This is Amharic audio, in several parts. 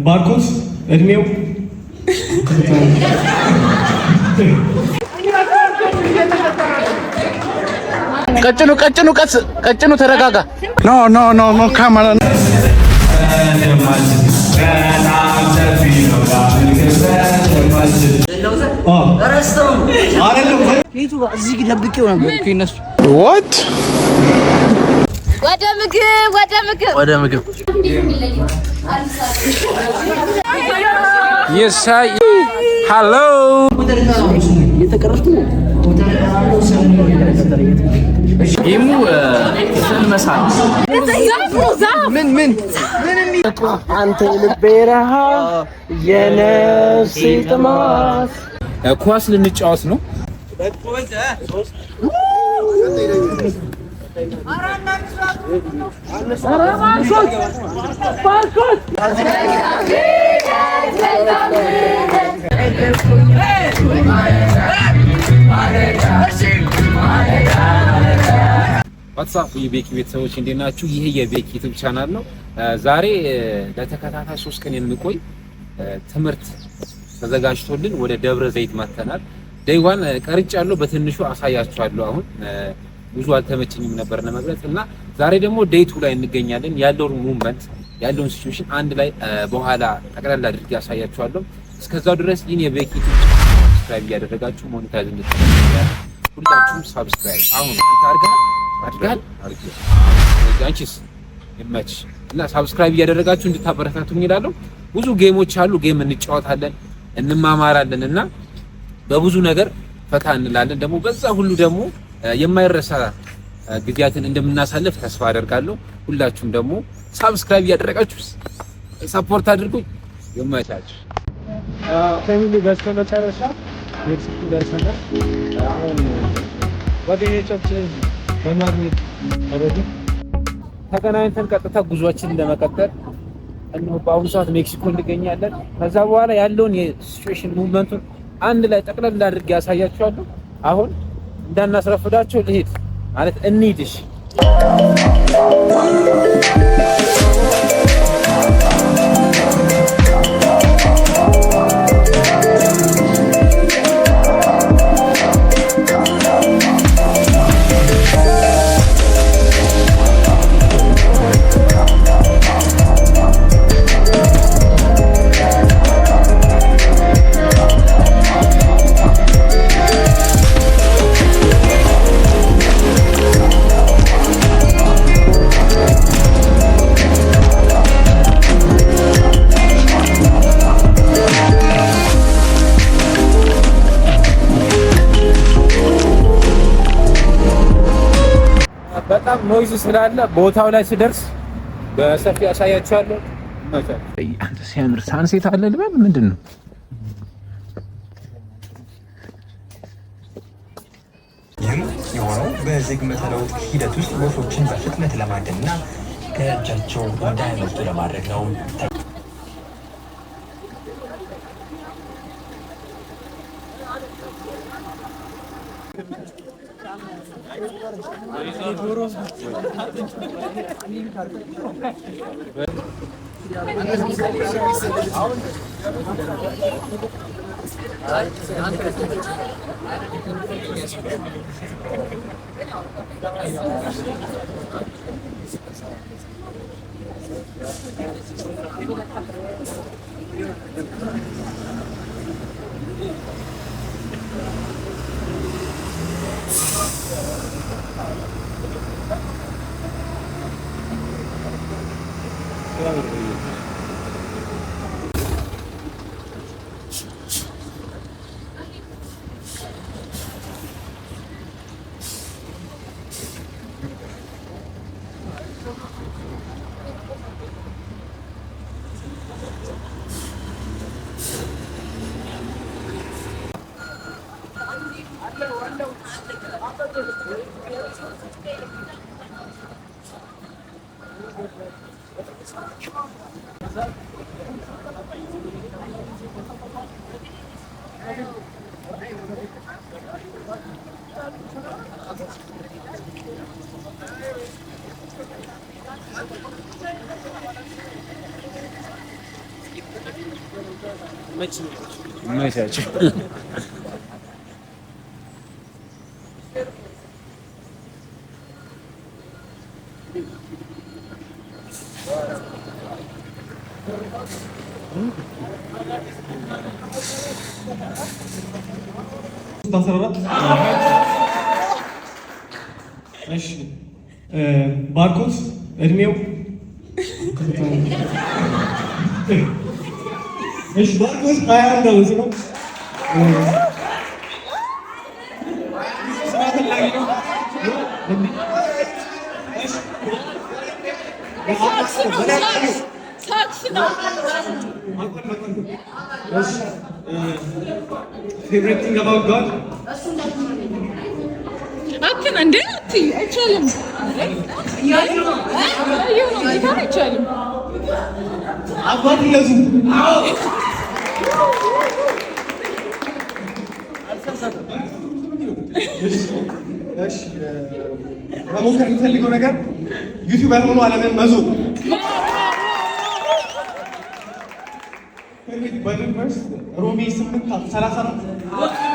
ባርኮት እድሜው ቀጭኑ ተረጋጋ። ኖ ካሜራ ወደ ምግብ የሳይ ሃሎ ይሙ ሰልመሳል ምን አንተ ልቤራ የነፍሴ ጥማት ኳስ ልንጫወት ነው። ዋትስአፕ የቤኪ ቤተሰቦች እንዴት ናችሁ? ይሄ የቤኪ ዩቲዩብ ቻናል ነው። ዛሬ ለተከታታይ 3 ቀን የሚቆይ ትምህርት ተዘጋጅቶልን ወደ ደብረ ዘይት መተናል። ዴይዋን ቀርጫለሁ፣ በትንሹ አሳያችኋለሁ። አሁን ብዙ አልተመቸኝም ነበር ለመግለጽ እና ዛሬ ደግሞ ዴይቱ ላይ እንገኛለን። ያለውን ሙቭመንት ያለውን ሲቹዌሽን አንድ ላይ በኋላ ጠቅላላ አድርጌ አሳያችኋለሁ። እስከዛው ድረስ ይህን የቤኪ ዩቲዩብ ቻናል ሰብስክራይብ እያደረጋችሁ ሞኔታይዝ እንድትደረጉ ሁላችሁም ሰብስክራይብ አሁን አድርጋል አንቺስ ይመች እና ሰብስክራይብ እያደረጋችሁ እንድታበረታቱኝ እላለሁ። ብዙ ጌሞች አሉ፣ ጌም እንጫወታለን፣ እንማማራለን እና በብዙ ነገር ፈታ እንላለን። ደግሞ በዛ ሁሉ ደግሞ የማይረሳ ጊዜያትን እንደምናሳልፍ ተስፋ አደርጋለሁ። ሁላችሁም ደግሞ ሰብስክራይብ እያደረጋችሁ ሰፖርት አድርጉኝ። ይመቻችሁ። ፋሚሊ በስተመጨረሻ ሜክሲኮ ደርሰናል። አሁን ጓደኞቻችን በማግኘት አረዱ ተገናኝተን ቀጥታ ጉዟችንን ለመቀጠል እንሆ በአሁኑ ሰዓት ሜክሲኮ እንገኛለን። ከዛ በኋላ ያለውን የሲቹዌሽን ሙቭመንቱን አንድ ላይ ጠቅለል አድርጌ ያሳያችኋለሁ። አሁን እንዳናስረፍዳቸው ልሄድ ማለት እንሂድሽ በጣም ኖይዝ ስላለ ቦታው ላይ ሲደርስ በሰፊ አሳያችኋለሁ። አንተ ሲያምር ሳንሴት አለ ልበል ምንድን ነው? ይህም የሆነው በዝግመተ ለውጥ ሂደት ውስጥ ወፎችን በፍጥነት ለማደንና ከእጃቸው እንዳይመጡ ለማድረግ ነው። መቻቸው ባርኮት እድሜው ባርኮት 21 ዓመት ነው። ስራ ፈላጊ ነው። Favorite thing about God? አክን እንዴ አይቻልም። አይቻልም። አባት ይለዙ መሞከር የምፈልገው ነገር ዩቲዩበር ሆኖ ዓለምን መዞር። ባይብል ቨርስ ሮሜ 8:34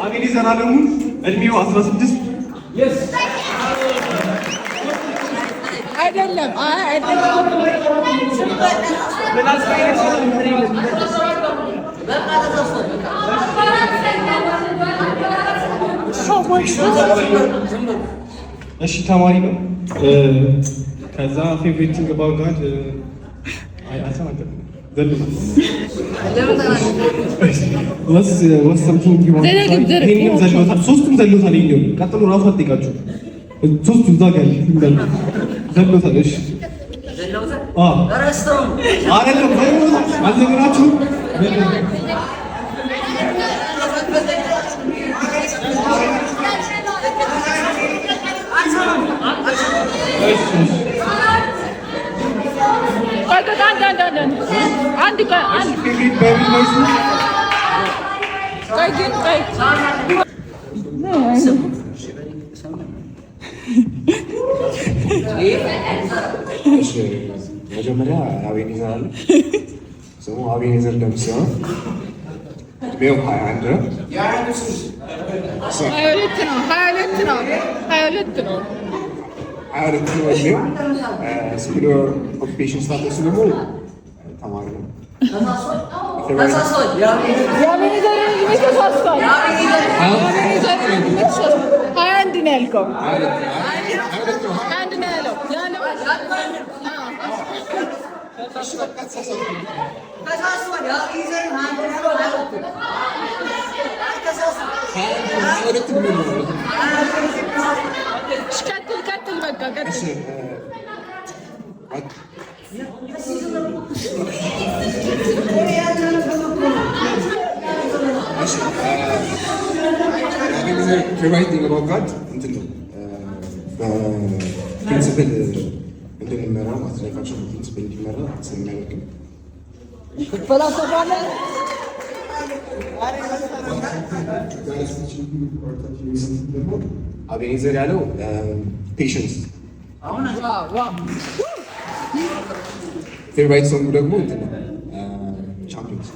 አቤኔዘር አለሙ እድሜው 16 አይደለም እሺ ተማሪ ነው። ከዛ ፌቨሪት ቲንግ አባውት ጋድ አይተናገር ሶስቱም ዘሎታል። ይኸው ቀጥሎ ራሱ አትጠይቃችሁ። ሶስቱ እዛ ጋር ዘሎታል። እሺ አይደለም አልዘገናችሁም። መጀመሪያ አቤኔዘር አለ። ስሙ አቤኔዘር ደምስ ሲሆን እድሜው 21 ነው። 22 ነው እድሜው። ስኩለር ኦኩፔሽን ስታተስ ደግሞ ተማሪ ነው። ቀጥል በቃ ቀጥል። ፌቨራይት አባውት ጋድ እንትን ነው በፕሪንሲፕል እንድንመራ ማለት ነው። ላይፋችን በፕሪንሲፕል እንዲመራ ስለሚያደርግ አቤኔዘር ያለው ፔሽንስ። ፌቨራይት ሶንጉ ደግሞ እንትን ነው ቻምፒዮንስ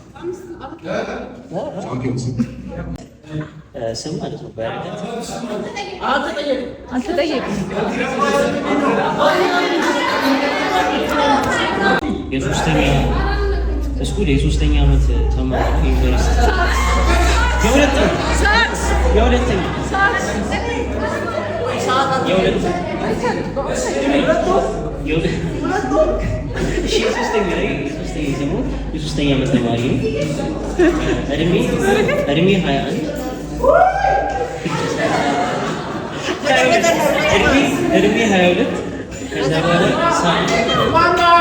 ስም ማለት ነው። በረከት አልተጠየቅም። የሶስተኛ ስኩል የሶስተኛ ዓመት ተማሪ ዩኒቨርሲቲ የሶስተኛ ዓመት ተማሪ ነው። እድሜ 21 እድሜ 22 ከዛ በኋላ በጣም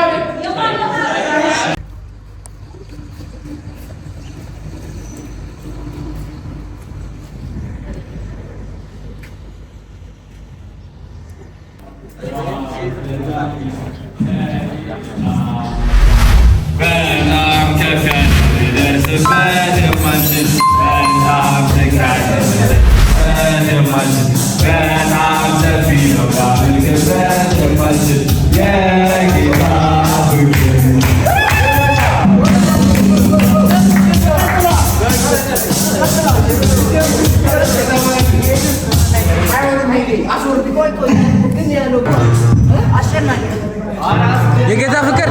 የጌታ ፍቅር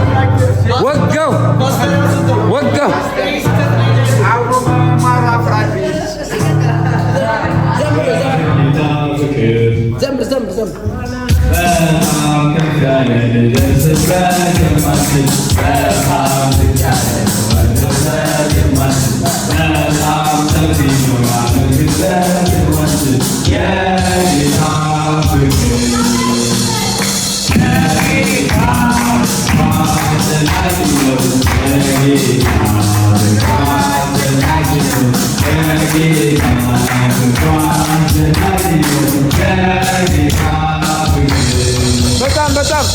ወጋው በጣም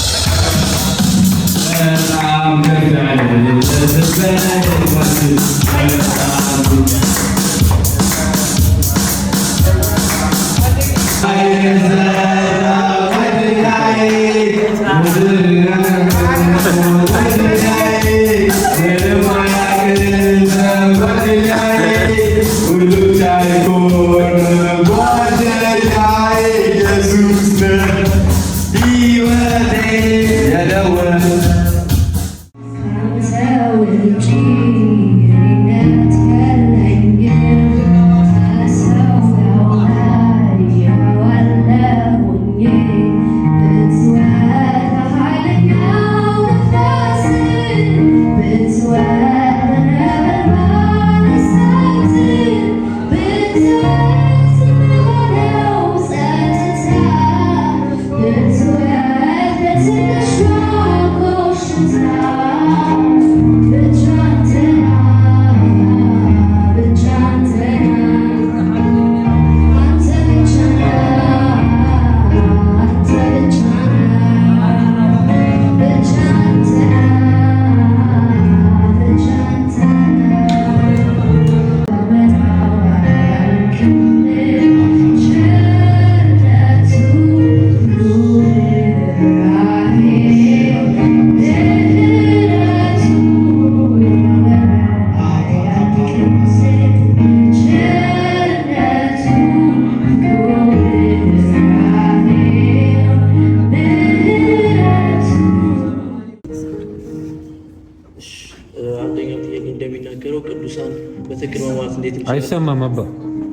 አይሰማም አባ።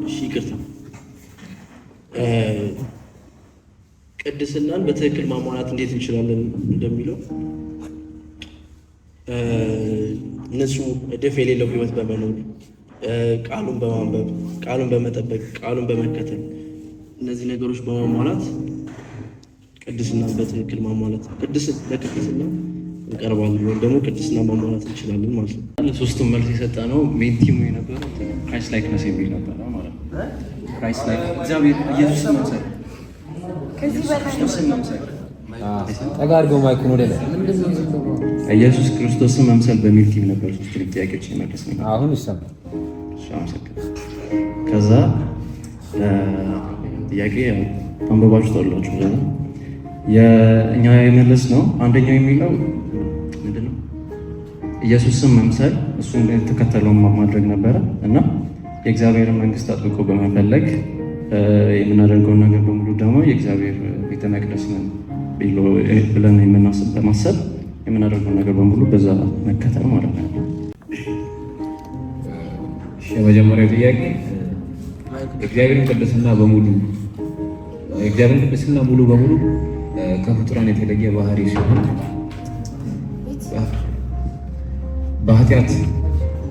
እሺ ይቅርታ። ቅድስናን በትክክል ማሟላት እንዴት እንችላለን እንደሚለው ንጹህ እድፍ የሌለው ህይወት በመኖር ቃሉን በማንበብ ቃሉን በመጠበቅ ቃሉን በመከተል እነዚህ ነገሮች በማሟላት ቅድስናን በትክክል ማሟላት ለቅድስና እንቀርባለን ወይም ደግሞ ቅድስና ማሟላት እንችላለን ማለት ነው። ለሶስቱም መልስ የሰጠ ነው። ሜንቲሙ የነበረው ክራይስት ላይክነስ የሚል ነበረ ማለት ነው። ክራይስት ላይክ እግዚአብሔር ኢየሱስን መምሰል ጠጋ አድርገው ማይኩን ወደ ላይ ኢየሱስ ክርስቶስን መምሰል በሚል ቲም ነበር ሶስቱ ጥያቄዎች የመለስ ነው። አሁን ይሰማል። ከዛ ጥያቄ አንበባችሁ ታላችሁ የእኛ የመለስ ነው። አንደኛው የሚለው ምንድነው? ኢየሱስን መምሰል እሱን የተከተለውን ማድረግ ነበረ እና የእግዚአብሔርን መንግስት አጥብቆ በመፈለግ የምናደርገውን ነገር በሙሉ ደግሞ የእግዚአብሔር ቤተ መቅደስ ነን ብለን በማሰብ የምናደርገውን ነገር በሙሉ በዛ መከተል ማለት ነው። የመጀመሪያው ጥያቄ የእግዚአብሔርን ቅድስና ሙሉ በሙሉ ከፍጡራን የተለየ ባህሪ ሲሆን በኃጢአት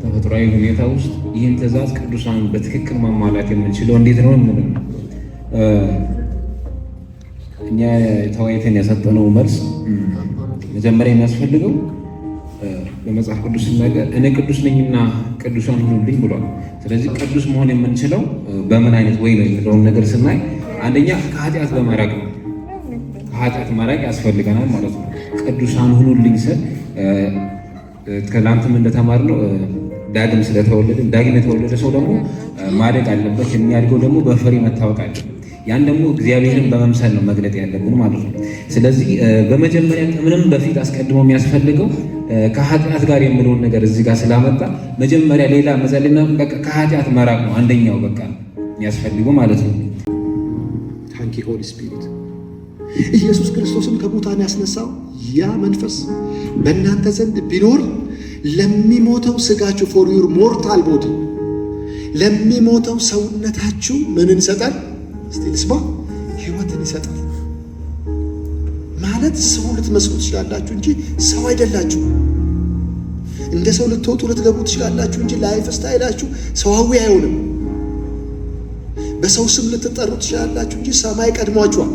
ተፈጥሯዊ ሁኔታ ውስጥ ይህን ትእዛዝ ቅዱሳን በትክክል ማሟላት የምንችለው እንዴት ነው? እኛ ተወያይተን ያሰጠነው መልስ መጀመሪያ የሚያስፈልገው በመጽሐፍ ቅዱስ ሲናገር እኔ ቅዱስ ነኝና ቅዱሳን ሁኑልኝ ብሏል። ስለዚህ ቅዱስ መሆን የምንችለው በምን አይነት ወይ ነው የሚለውን ነገር ስናይ አንደኛ ከኃጢአት በመራቅ ነው። ከኃጢአት መራቅ ያስፈልገናል ማለት ነው። ቅዱሳን ሁኑልኝ ስል ከላንተም እንደተማርነው ዳግም ስለተወለድን ዳግም የተወለደ ሰው ደግሞ ማደግ አለበት። የሚያድገው ደግሞ በፍሬ መታወቅ አለበት። ያን ደግሞ እግዚአብሔርን በመምሰል ነው መግለጥ ያለብን ማለት ነው። ስለዚህ በመጀመሪያ ከምንም በፊት አስቀድሞ የሚያስፈልገው ከኃጢአት ጋር የምለውን ነገር እዚህ ጋር ስላመጣ መጀመሪያ ሌላ መዘልና በቃ ከኃጢአት መራቅ ነው አንደኛው በቃ የሚያስፈልገው ማለት ነው። ታንኪ ሆሊ ስፒሪት ኢየሱስ ክርስቶስን ከሙታን ያስነሳው ያ መንፈስ በእናንተ ዘንድ ቢኖር ለሚሞተው ስጋችሁ ፎር ዩር ሞርታል ቦዲ ለሚሞተው ሰውነታችሁ ምንን ይሰጣል? እስቲ ልስማ። ሕይወትን ይሰጣል። ማለት ሰው ልትመስሉ ትችላላችሁ እንጂ ሰው አይደላችሁ። እንደ ሰው ልትወጡ ልትገቡ ትችላላችሁ እንጂ ላይፍ ስታይላችሁ ሰዋዊ አይሆንም። በሰው ስም ልትጠሩ ትችላላችሁ እንጂ ሰማይ ቀድሟችኋል።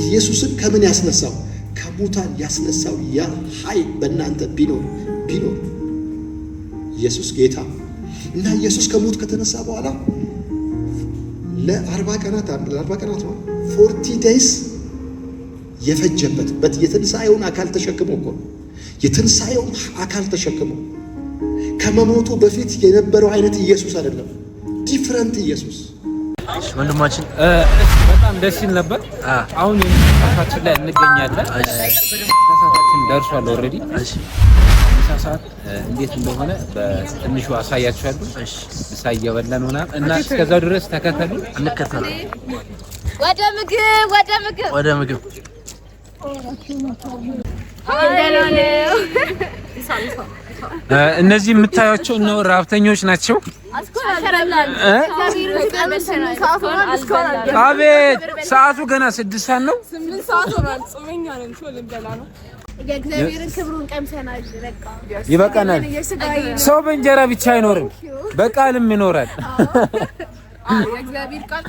ኢየሱስን ከምን ያስነሳው? ከሙታን ያስነሳው ያ ኃይል በእናንተ ቢኖር ኢየሱስ ጌታ እና ኢየሱስ ከሞት ከተነሳ በኋላ ለ40 ቀናት ነው 40 days የፈጀበት የትንሣኤውን አካል ተሸክሞ እኮ የትንሣኤውን አካል ተሸክሞ ከመሞቱ በፊት የነበረው አይነት ኢየሱስ አይደለም። ዲፍረንት ኢየሱስ ወንድማችን በጣም ደስ ይል ነበር። አሁን የምሳሳችን ላይ እንገኛለን። ምሳሳችን ደርሷል ኦልሬዲ። ምሳሳት እንዴት እንደሆነ በትንሹ አሳያችኋለሁ። ምሳ እየበላን ሆናል እና እስከዛው ድረስ ተከተሉ፣ እንከተላለን። ወደ ምግብ እነዚህ የምታዩቸው ነው ራብተኞች ናቸው። አቤት ሰዓቱ ገና 6 ሰዓት ነው። 8 ሰዓት ሆኗል። ጾመኛ ነን። ቶሎ እንበላ ነው። የእግዚአብሔርን ክብሩን ቀምሰናል። በቃ ይበቃናል። ሰው በእንጀራ ብቻ አይኖርም፣ በቃልም ይኖራል። የእግዚአብሔር ቃል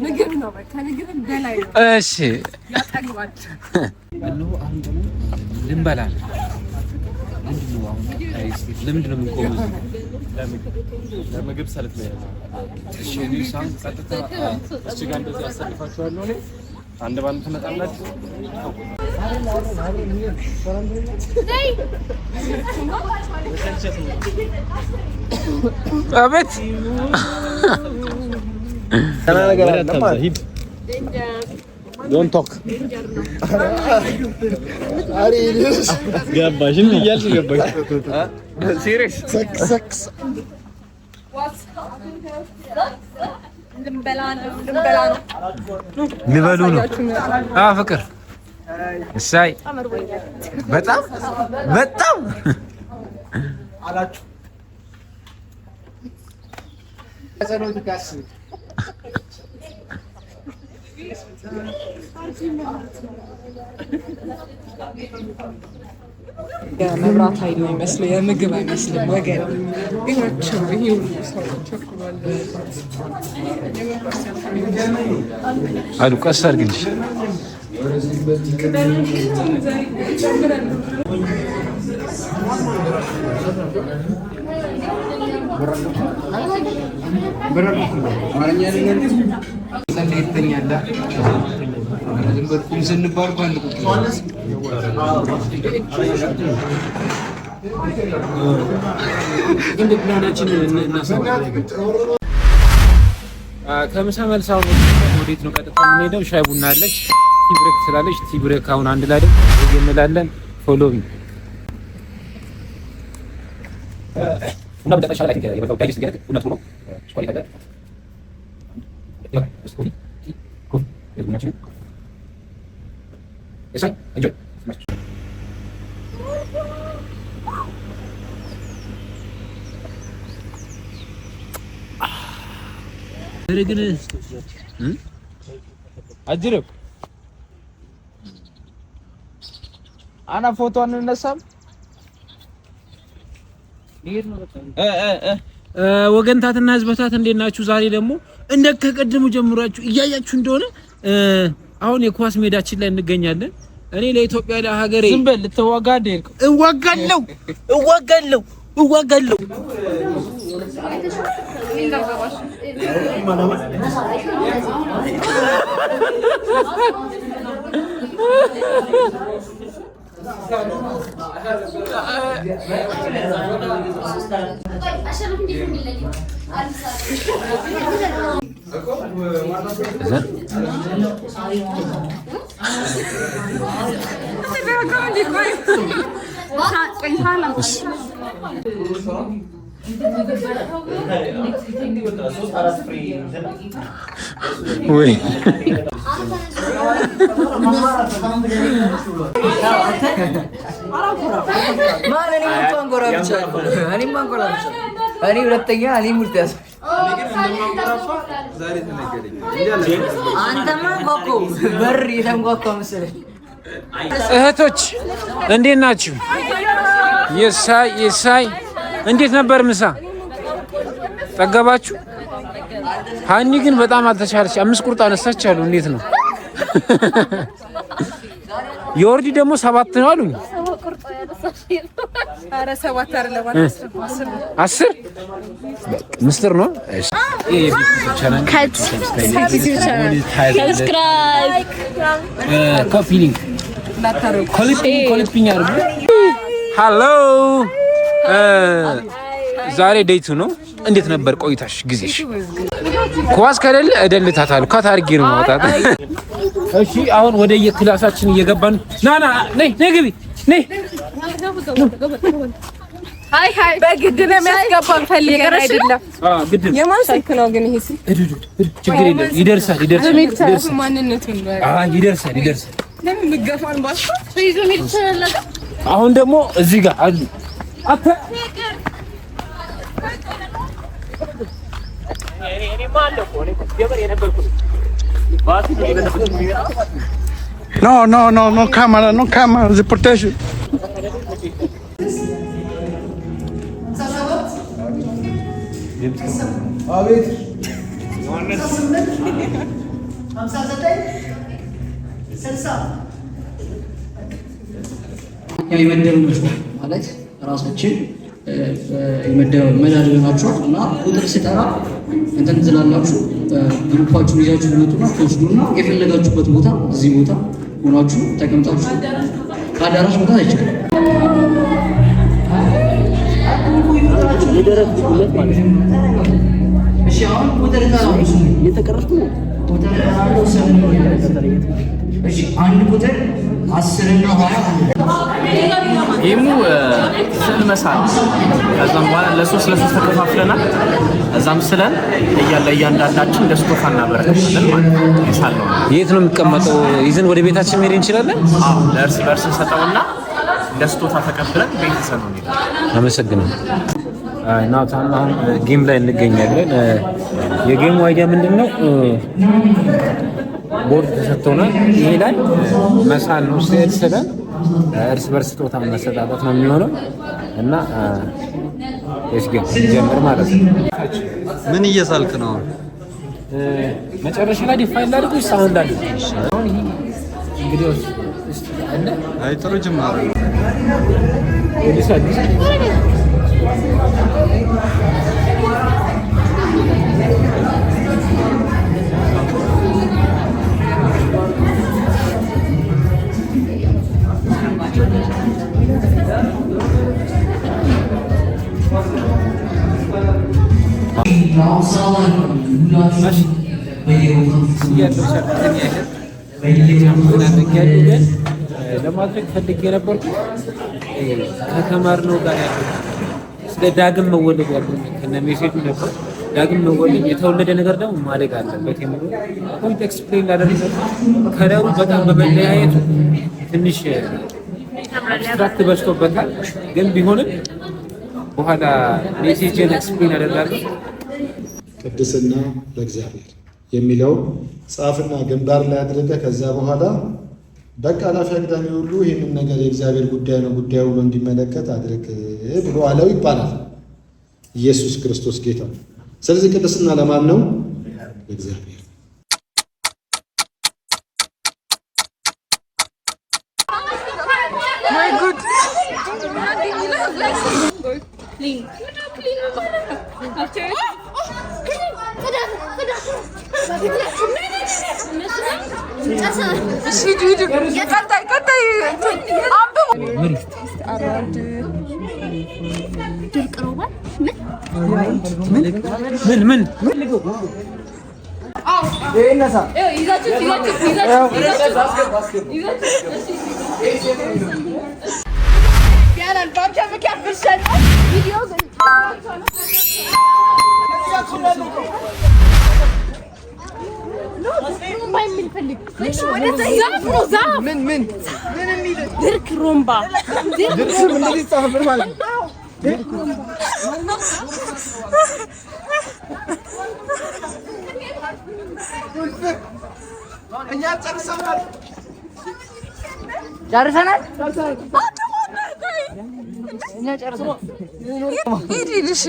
ምግብ ነው። በቃ ምግብም በላይ ነው። እሺ ያጠግባል። አሁን ደግሞ ልንበላ ነው። ለምንድን ነው የምንቆመው? ለምግብ ሰልፍ ላይ ያለው። እሺ ኒሳን ቀጥታ እዚህ ጋር እንደዚህ አሰልፋችኋለሁ። እኔ አንድ ባንድ ትመጣላችሁ። አቤት ተናገር አለ ሂድ ዶንት ቶክ አሪ ኢየሱስ ገባሽ እንዴ? እያልሽ ገባሽ? ሲሪየስ ሰክስ ልበሉ ነው። ፍቅር እሳይ በጣም አላችሁ የመብራት ኃይል ነው የሚመስለው፣ የምግብ አይመስልም። ወገን ግናቸው ይሄ ሁሉ ሰው ቸኩሏል። አሉ ቀስ አድርግልሽ። ከምሳ መልስ አሁን ወዴት ነው ቀጥታ የምንሄደው? ሻይ ቡና አለች፣ ቲ ብሬክ ስላለች ቲ ብሬክ አሁን አንድ ላይ እንላለን። ፎሎ ሚ እና በተሻለ ላይ የበቃው ጋይስ ገለ እውነቱ ነው። ስኳር ይፈዳል ስኳር ኮፍ የቡናችን እሳይ እንጆይ ግን አጅርብ አና ፎቶ አንነሳም። ወገንታትና ህዝበታት እንዴት ናችሁ? ዛሬ ደግሞ እንደ ከቀድሙ ጀምራችሁ እያያችሁ እንደሆነ አሁን የኳስ ሜዳችን ላይ እንገኛለን። እኔ ለኢትዮጵያ ለሀገሬ ዝም በል ልትዋጋ አይደል? እዋጋለሁ ወይ እኔ ሁለተኛ እኔ ሙርት ያዝ አንተማ ኮኮ በር የተንኳኳ መሰለኝ። እህቶች እንዴት ናችሁ? የሳይ እንዴት ነበር ምሳ? ጠገባችሁ? ሃኒ ግን በጣም አልተቻለች። 5 ቁርጥ አነሳች አሉ። እንዴት ነው? የወርዲ ደግሞ 7 ነው አሉኝ። ኧረ 7 አይደለም 10 ምስጢር ነው። እሺ ሃሎ ዛሬ ዴቱ ነው። እንዴት ነበር ቆይታሽ? ጊዜሽ? ኳስ ከሌለ እደልታታለሁ። ካታርጌ ነው ማውጣት። እሺ አሁን ወደ የክላሳችን እየገባን ናና ነይ ግቢ ነይ። ሃይ በግድ ነው የሚያስገባን ፈልገን አይደለም። ግድ የማን ስልክ ነው ግን ይሄ? ችግር የለም ይደርሳል። ማንነቱን ይደርሳል። ለምን ምገፋን ባስ ይዞ ሄድ ይችላል። አሁን ደግሞ እዚህ ጋር አሉ አተ No camera, the protection. የመደብ ማለት ራሳችን መዳደር ናቸው እና ቁጥር ሲጠራ እንትን ዝላላችሁ ግሩፓችሁን ይዛችሁ ብትመጡና ትወስዱና የፈለጋችሁበት ቦታ እዚህ ቦታ ሆናችሁ ተቀምጣችሁ ከአዳራሽ ቦታ አይቻልም። እሺ አሁን ቁጥር ጠራው እየተቀረጥኩ ቁጥር ጠራው እሺ አንድ ቁጥር 10 እና 20 ይሙ ስዕል መሳል ከዛም በኋላ ለሶስት ተከፋፍለናል። እዛም ስለን እያንዳንዳችን ለስጦታ እናበረክታለን ማለት ነው። ይሳለው የት ነው የሚቀመጠው? ይዘን ወደ ቤታችን መሄድ እንችላለን? አዎ ለእርስ በርስ ሰጠውና ለስጦታ ተቀብለን ቤት ይዘን ነው። አመሰግናለሁ። ናታን አሁን ጌም ላይ እንገኛለን። የጌሙ አይዲያ ምንድነው? ቦርድ ተሰጥቶናል። ይሄ ላይ መሳል ነው። ስዕል ስለን እርስ በርስ ስጦታ መሰጣጣት ነው የሚሆነው እና እስኪ ጀምር ማለት ነው። ምን እየሳልክ ነው? መጨረሻ ላይ ዲፋይን ላድርጉ ሳውንድ አለ። አሁን ይሄ እንግዲህ እስቲ አለ አይ ጥሩ ጅማሬ ነው። ለማድረግ ፈልጌ የነበርኩት ከተማርነው ጋር ያለው ስለ ዳግም መወለድ ያለው ከነ ሜሴጁ ነበር። ዳግም መወለድ የተወለደ ነገር ደግሞ ማደግ አለበት የሚለው ፖይንት ኤክስፕሌን ላደረገው ከለሩ በጣም በመለያየቱ ትንሽ አብስትራክት በዝቶበታል። ግን ቢሆንም በኋላ ሜሴጅን ኤክስፕሌን አደርጋለሁ። ቅድስና ለእግዚአብሔር የሚለው ጻፍና ግንባር ላይ አድርገህ ከዛ በኋላ በቃ ላፊ አግዳሚ ሁሉ ይህንን ነገር የእግዚአብሔር ጉዳይ ነው ጉዳዩ ብሎ እንዲመለከት አድርግ ብሎ አለው ይባላል። ኢየሱስ ክርስቶስ ጌታ። ስለዚህ ቅድስና ለማን ነው? ለእግዚአብሔር። ምን Yani እሺ ወደዛ ዛፍ ነው ዛፍ ምን የሚል ድርክ ሮምባ ድርክ ምን ይጻፈር ማለት ነው እኛ ጨርሰናል እኛ ጨርሰናል እሺ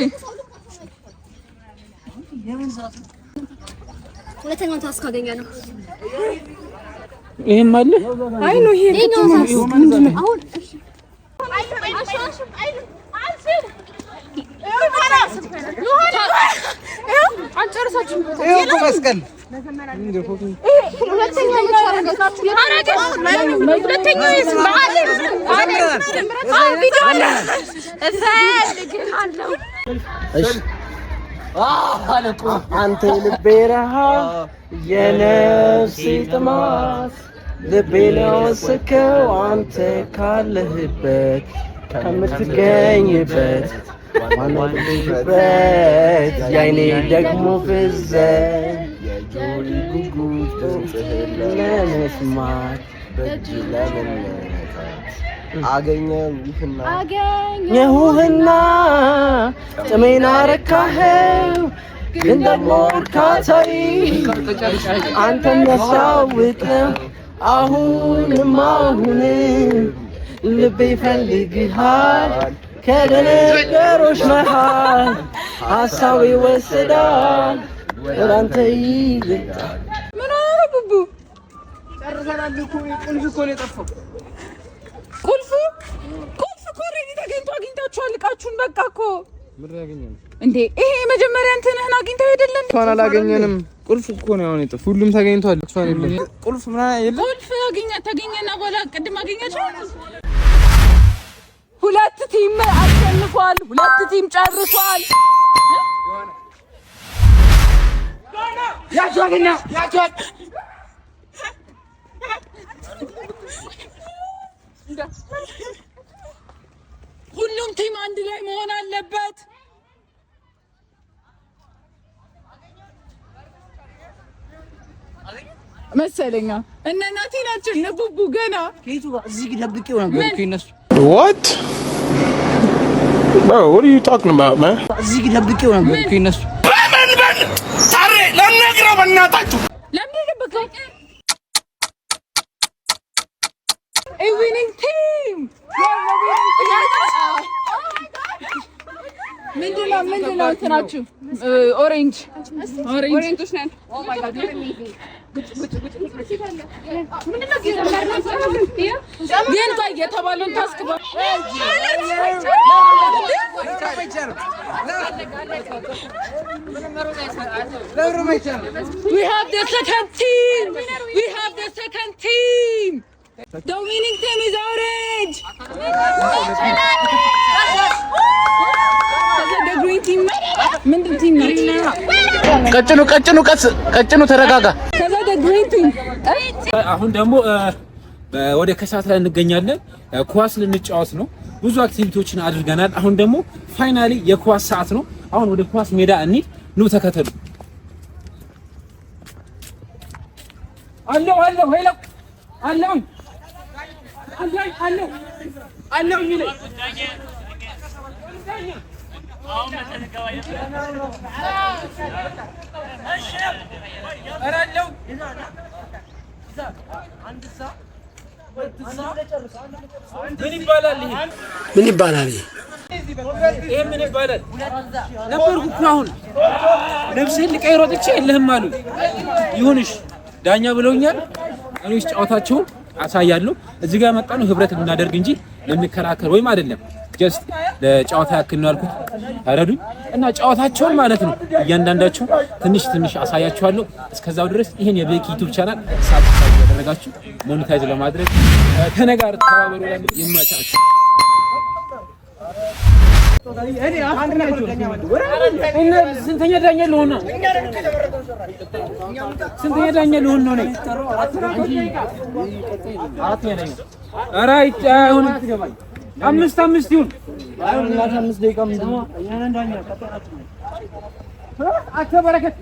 ሁለተኛው ታስክ አገኘ ነው ይሄም አለ አይ ነው ይሄ ምንድነው አሁን እሺ አንጨርሳችሁም ይሄ መስቀል አንተ ልቤ ረሃብ የነፍሴ ጥማት ልቤ ለወሰከው አንተ ካለህበት ከምትገኝበት ማንበት ያይኔ ደግሞ ፍዘን የጆሪ ጉጉት ድምፅህን ለመስማት በእጅ ለመነካት አገኘሁህና ጥሜን አረካኸው ግን ደግሞ እርካታዬ አንተን ያሳውቅ ነው አሁንም ልቤ ይፈልግሃል ከነገሮች መሃል ሀሳቤ ወስዳል ወደ አንተ ይልቃል ምን አረብቡ ጨርሰናል እኮ ቁልፍ እኮ ነው የጠፋው ቁልፍ እኮ ሬዲ ተገኝቶ አግኝታችኋል እቃችሁን በቃ እኮ ምን ያገኘን እንዴ ይሄ መጀመሪያ እንትንህን አግኝተው አይደለም እንኳን አላገኘንም ቁልፍ እኮ ነው አሁን የጠፋው ሁሉም ተገኝቷል እንኳን የለም ቁልፍ ምናምን የለም ቁልፍ ተገኘና በኋላ ቅድም አገኛችሁ ሁለት ቲም አሸንፏል ሁለት ቲም ጨርሷል ያቻገኛ ሁሉም ቲም አንድ ላይ መሆን አለበት መሰለኛ እነ ናቲ ናቸው እነ ቡቡ ገና ከይቱ እዚህ ደብቄው ነበር ከነሱ What? Bro, what are you talking about, man? እዚህ ደብቄው ነበር ከነሱ በምን ታሬ ለነግረው በእናታችሁ ለምን ደብቀው a winning team ምንድነው እንትናችሁ ኦሬንጆች ነን ኦ ማይ ጋድ ግን ቆይ የተባለውን ታስክ we have the second team the winning team is orange the green team ምንድን ቲም ነው ቀጭኑ ተረጋጋ ከዛ the green team አሁን ደግሞ ወደ ከሳት ላይ እንገኛለን ኳስ ልንጫወት ነው ብዙ አክቲቪቲዎችን አድርገናል አሁን ደግሞ ፋይናሊ የኳስ ሰዓት ነው አሁን ወደ ኳስ ሜዳ እንሂድ ኑ ተከተሉ አለው ይለ ምን ይባላል ይሄ ምን ይባላል ነበርኩ እኮ አሁን ነፍስህን ልቀይሮ ጥቼ የለህም አሉ ይሁንሽ ዳኛ ብለውኛል እኔስ ጫወታቸውን አሳያለሁ እዚህ ጋር መጣነው ህብረት እናደርግ እንጂ ለምንከራከር ወይም አይደለም ጀስት ለጫወታ ያክል ነው ያልኩት አረዱኝ እና ጫወታቸውን ማለት ነው እያንዳንዳችሁ ትንሽ አሳያችኋለሁ እስከዛው ድረስ ይሄን የቤኪ ዩቲዩብ ቻናል ሳብስክራይብ ያደረጋችሁ ሞኔታይዝ ለማድረግ ተነጋር ተባበሩ ይመቻችሁ እኔ አንድ ናቸው እና ስንተኛ ዳኛ ልሆን ነው ስንተኛ ዳኛ ልሆን ነው አራት ነኝ ኧረ አይሁን አምስት ይሁን አይሁን እና 5 ደቂቃ ምንድነው እኛን ዳኛ አከበረከት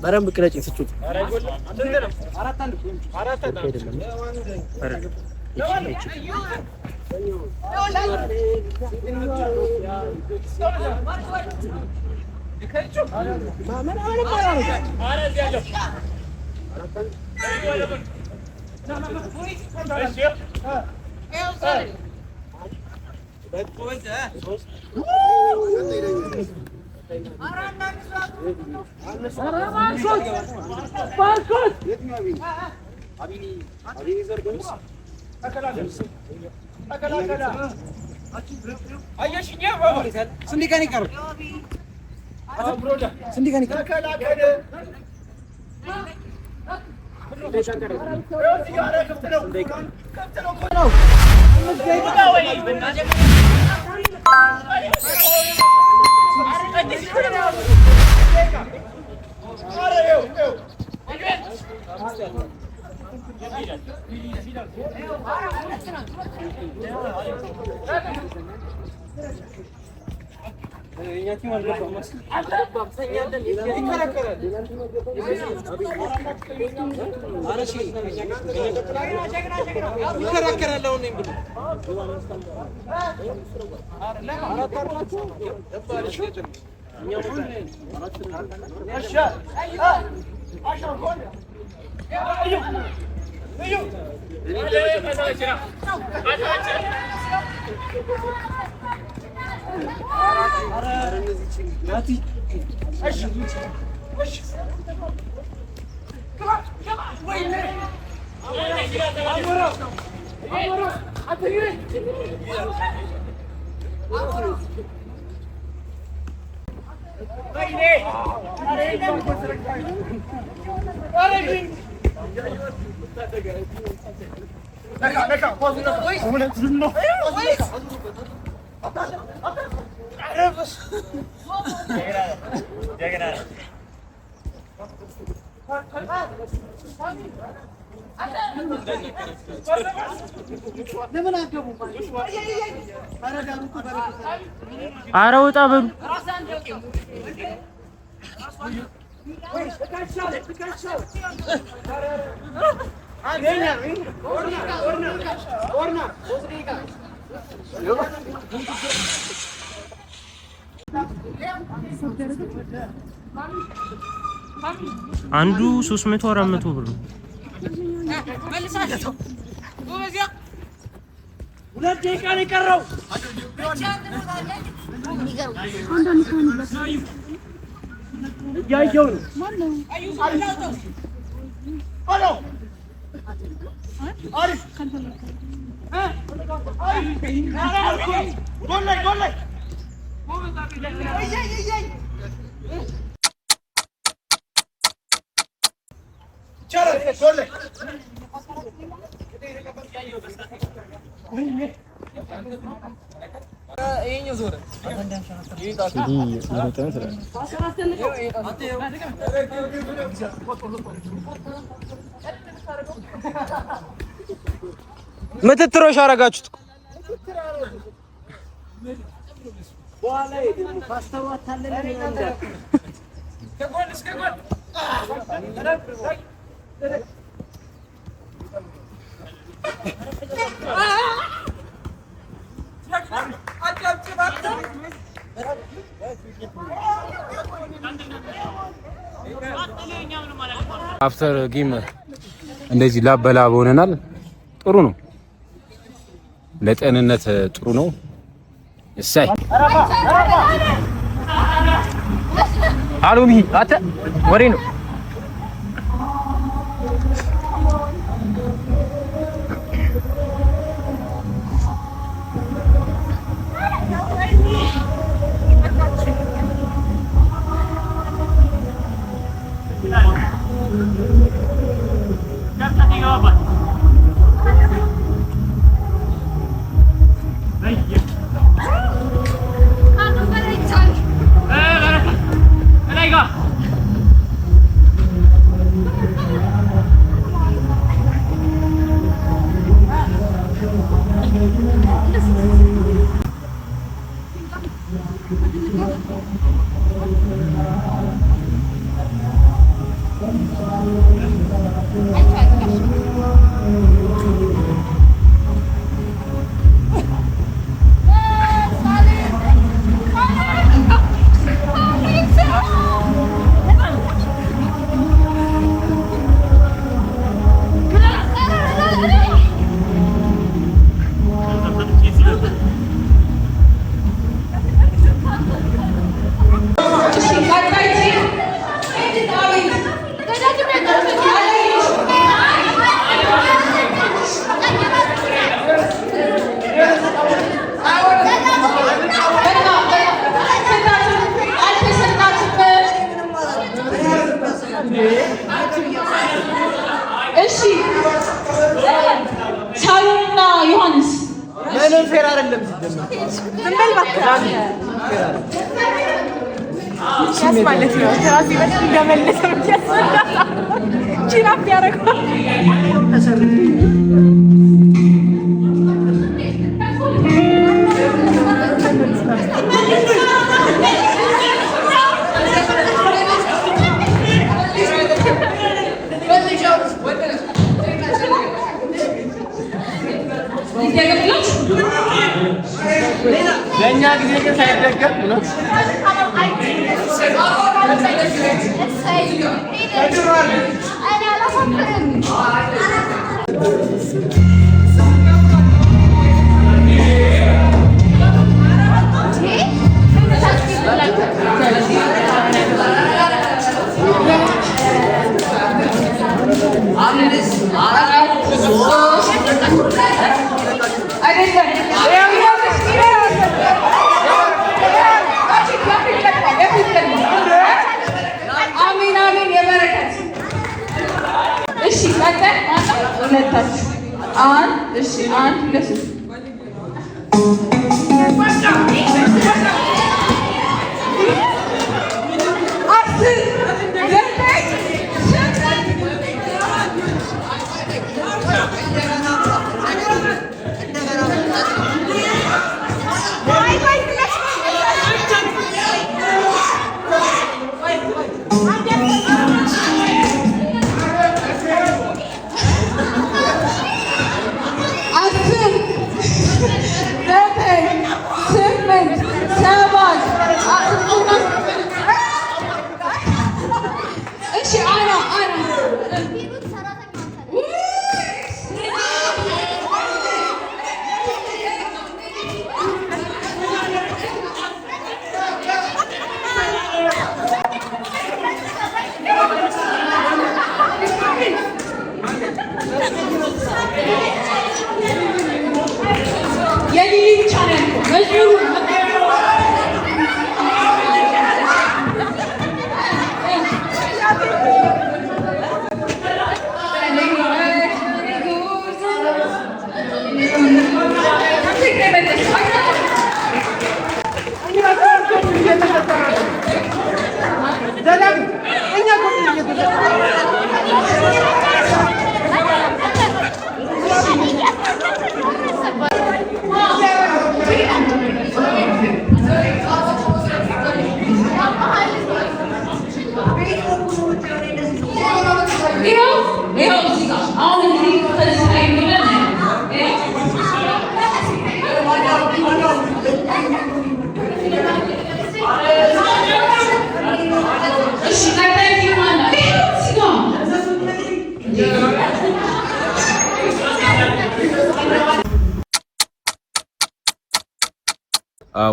በረም ቅረጭ ስጩት ኧረ ወጣ በሉ አንዱ 300 400 ብር ነው። ሁለት ደቂቃ ነው የቀረው። እያየሁ ነው። ምትትሮሽ አረጋችሁት አፍተር ጌም እንደዚህ ላበላብ ሆነናል። ጥሩ ነው፣ ለጤንነት ጥሩ ነው። እሰይ አሉሚ አተ ወሬ ነው። እሺ ሳሩንና ዮሐንስ ምንም ፌር አይደለም። ዝምበል ባክራን ያስ ማለት ነው። ትራስ ይበል እንደመለሰው ያስወጣ ቺራፍ ያረጋል። ለኛ ጊዜ ሳይደገም ነው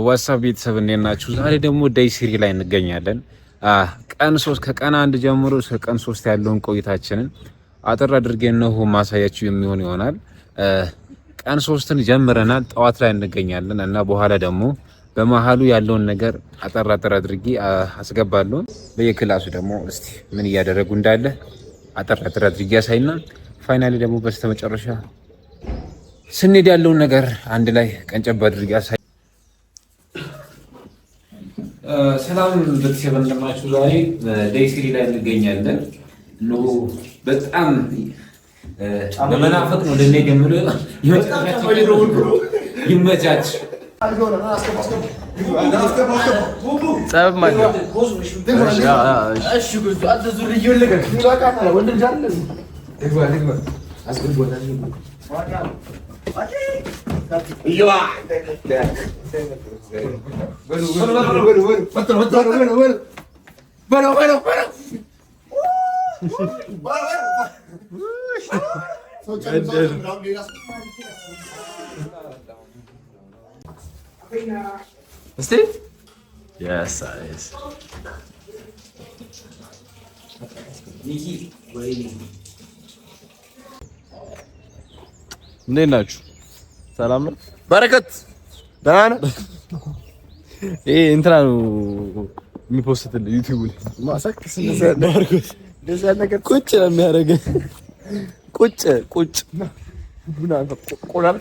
ዋትስአፕ ቤተሰብ እንዴት ናችሁ? ዛሬ ደግሞ ዴይ 3 ላይ እንገኛለን። ቀን 3 ከቀን 1 ጀምሮ እስከ ቀን 3 ያለውን ቆይታችንን አጥር አድርገን ነው ማሳያችሁ የሚሆን ይሆናል። ቀን 3ን ጀምረናል። ጠዋት ላይ እንገኛለን እና በኋላ ደግሞ በመሃሉ ያለውን ነገር አጥር አድርጌ አስገባለሁ። በየክላሱ ደግሞ እስቲ ምን እያደረጉ እንዳለ አጥር አድርጌ ያሳይና ፋይናሊ ደግሞ በስተመጨረሻ ስንሄድ ያለውን ነገር አንድ ላይ ቀንጨብ አድርጌ ያሳይ። ሰላም ቤተሰብ እንደምናችሁ። ዛሬ ዴይ 3 ላይ እንገኛለን። ነው በጣም በመናፈቅ ነው ለኔ ይመቻች። ጸብ ማለት እሺ ጉዱ አትዙር ይወለገ ይላቃታ ወንድም ጃለ ደግባ አስገቦታ እንዴት ናችሁ? ሰላም ነው? በረከት ደህና ነህ? ይሄ እንትና ነው የሚፖስትልህ ዩቲዩብ ላይ ማሳክስ እንደዛ ነገር ቁጭ ነው የሚያደርገው። ቁጭ ቡና ቆላል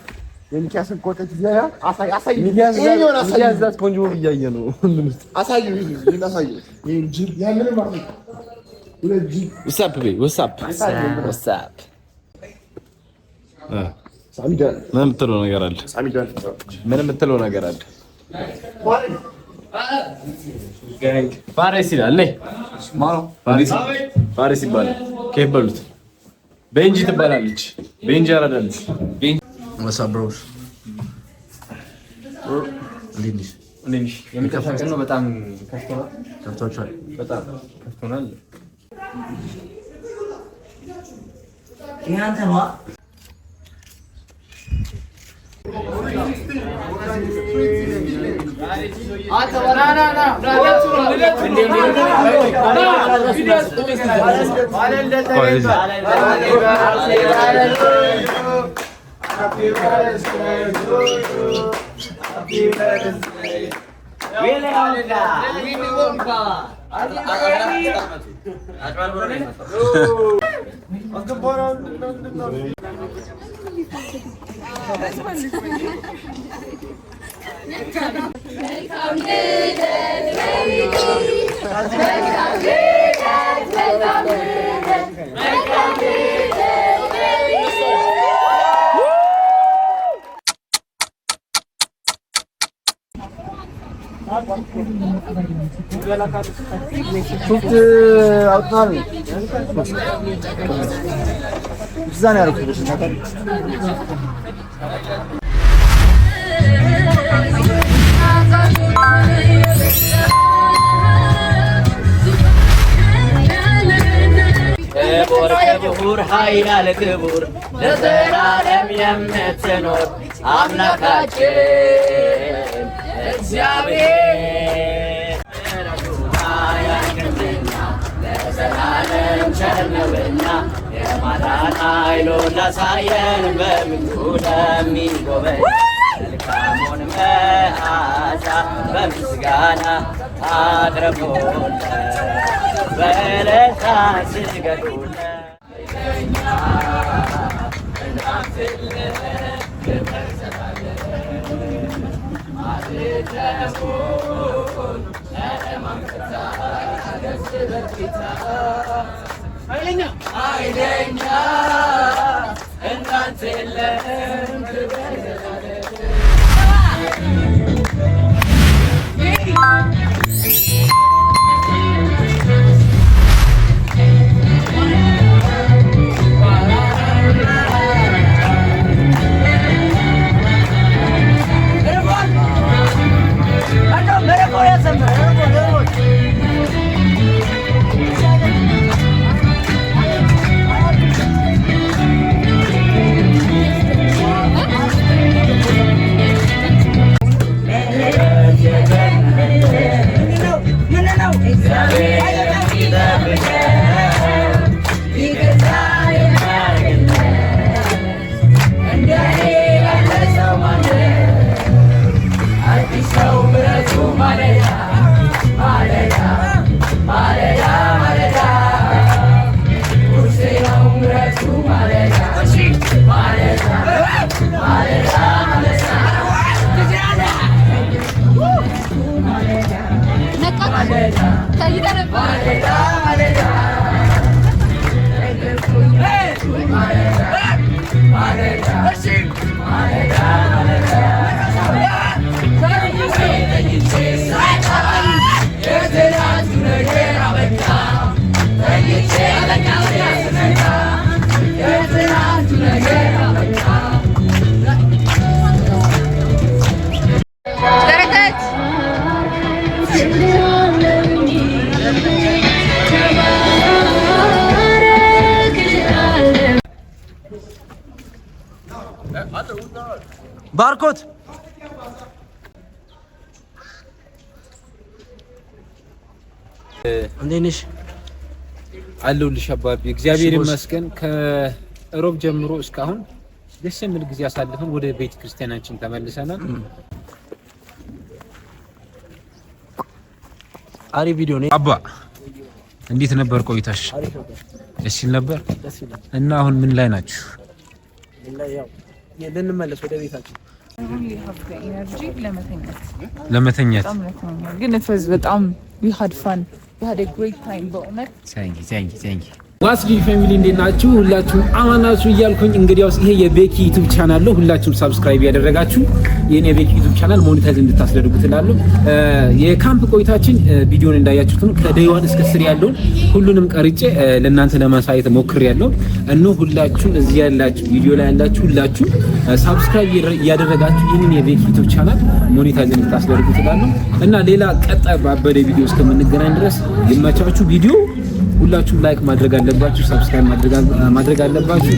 የሚያስን ኮተት ይያ አሳይ ሚያዝ ዛት ቆንጆ እያየ ነው። አሳዩ ይሄን ጅል ያንን ማለት ሁለት ጅል ወሳፕ ሳሚዳን ምን የምትለው ነገር አለ? ምን የምትለው ነገር አለ? ፋሪስ ይላል። ፋሪስ ይባላል። ከየት በሉት? ቤንጂ ትባላለች። ቤንጂ አራዳለች። ወሳብሮስ እንዴት የሚከፋቀን ነው። በጣም ከፍቶናል። በጣም ከፍቶናል። ያንተ ነው ክቡር ኃይል አለ ክቡር ለዘላለም የምትኖር አምላካችን እግዚአብሔር ለዘላለም ቸር ነውና የማዳን ኃይሉን ላሳየን በምድሩ ለሚጎበኝ መልካሙን መዓዛ በምስጋና አቅርቡለት በዕለታ ስገዱለት። ኃይለኛ እናንተ የለም ባርኮት እንዴት ነሽ? አለሁልሽ አባቢ። እግዚአብሔር ይመስገን። ከሮብ ጀምሮ እስካሁን ደስ የሚል ጊዜ አሳልፈን ወደ ቤተ ክርስቲያናችን ተመልሰናል። አሪፍ ቪዲዮ ነው አባ። እንዴት ነበር ቆይታሽ? ደስ ይል ነበር እና አሁን ምን ላይ ናችሁ? ልንመለስ ወደ ቤታችን። ለመተኛት ግን በጣም we had fun. We had a great time በእውነት ታንኪ ዋስዲ ፋሚሊ እንዴት ናችሁ? ሁላችሁም አማን ናችሁ እያልኩኝ እንግዲያውስ ይሄ የቤኪ ዩቲዩብ ቻናል ነው። ሁላችሁም ሰብስክራይብ ያደረጋችሁ የኔ የቤኪ ዩቲዩብ ቻናል ሞኔታይዝ እንድታስደርጉት እላለሁ። የካምፕ ቆይታችን ቪዲዮን እንዳያችሁት ነው። ከደይዋን እስከ ስር ያለውን ሁሉንም ቀርጬ ለእናንተ ለማሳየት ሞክሬያለሁ። ሁላችሁም እዚህ ያላችሁ ቪዲዮ ላይ ያላችሁ ሁላችሁ ሰብስክራይብ ያደረጋችሁ ይሄንን የቤኪ ዩቲዩብ ቻናል ሞኔታይዝ እንድታስደርጉት እላለሁ እና ሌላ ቀጣይ ባበደ ቪዲዮ እስከምንገናኝ ድረስ ይመቻችሁ። ቪዲዮ ሁላችሁም ላይክ ማድረግ አለባችሁ፣ ሰብስክራይብ ማድረግ አለባችሁ።